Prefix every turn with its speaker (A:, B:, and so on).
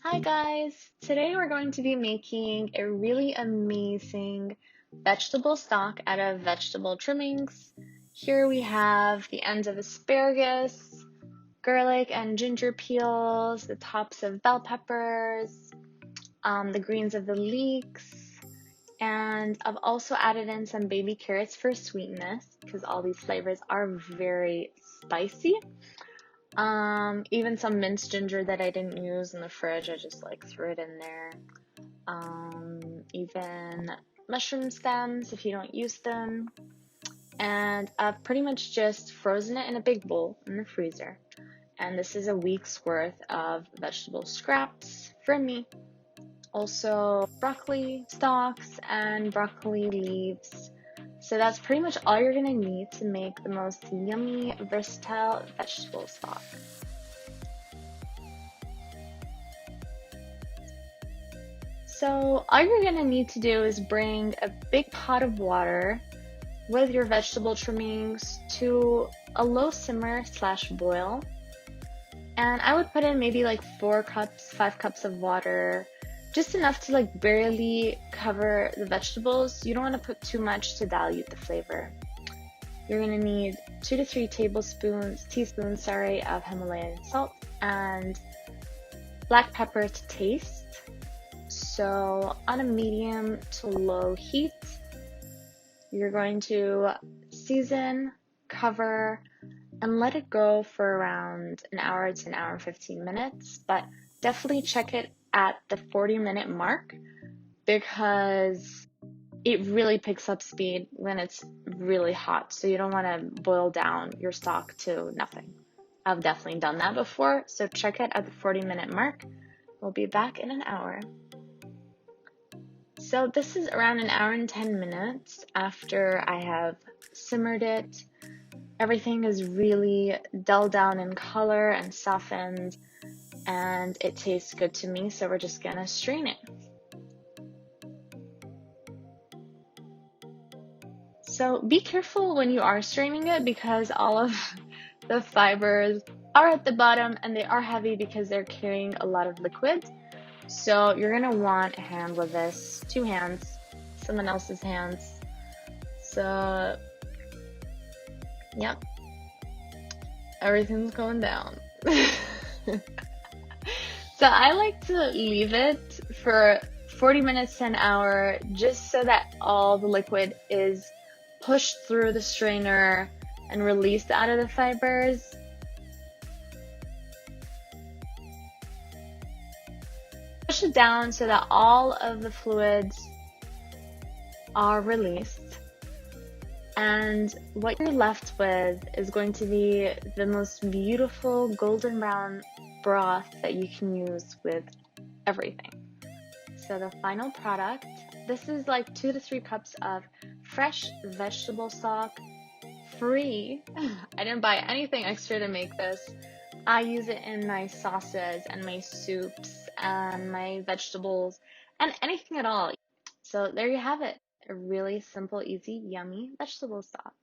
A: Hi guys! Today we're going to be making a really amazing vegetable stock out of vegetable trimmings. Here we have the ends of asparagus, garlic and ginger peels, the tops of bell peppers, the greens of the leeks, and I've also added in some baby carrots for sweetness because all these flavors are very spicy. Even some minced ginger that I didn't use in the fridge, I just threw it in there. Even mushroom stems if you don't use them. And I've pretty much just frozen it in a big bowl in the freezer. And this is a week's worth of vegetable scraps from me. Also broccoli stalks and broccoli leaves. So that's pretty much all you're gonna need to make the most yummy, versatile vegetable stock. So all you're gonna need to do is bring a big pot of water with your vegetable trimmings to a low simmer / boil. And I would put in maybe 5 cups of water, just enough to barely cover the vegetables. You don't want to put too much to dilute the flavor. You're gonna need 2 to 3 teaspoons of Himalayan salt and black pepper to taste. So on a medium to low heat, you're going to season, cover, and let it go for around an hour to an hour and 15 minutes, but definitely check it at the 40-minute mark because it really picks up speed when it's really hot, so you don't want to boil down your stock to nothing. I've definitely done that before, so check it at the 40-minute mark. We'll be back in an hour. So this is around an hour and 10 minutes after I have simmered it. Everything is really dulled down in color and softened, and it tastes good to me, so we're just gonna strain it. So be careful when you are straining it because all of the fibers are at the bottom and they are heavy because they're carrying a lot of liquid. So you're gonna want a hand with this, 2 hands, someone else's hands. So, yep, everything's going down. So I like to leave it for 40 minutes to an hour just so that all the liquid is pushed through the strainer and released out of the fibers. Push it down so that all of the fluids are released. And what you're left with is going to be the most beautiful golden brown broth that you can use with everything. So the final product, this is 2 to 3 cups of fresh vegetable stock, free. I didn't buy anything extra to make this. I use it in my sauces and my soups and my vegetables and anything at all. So there you have it, a really simple, easy, yummy vegetable stock.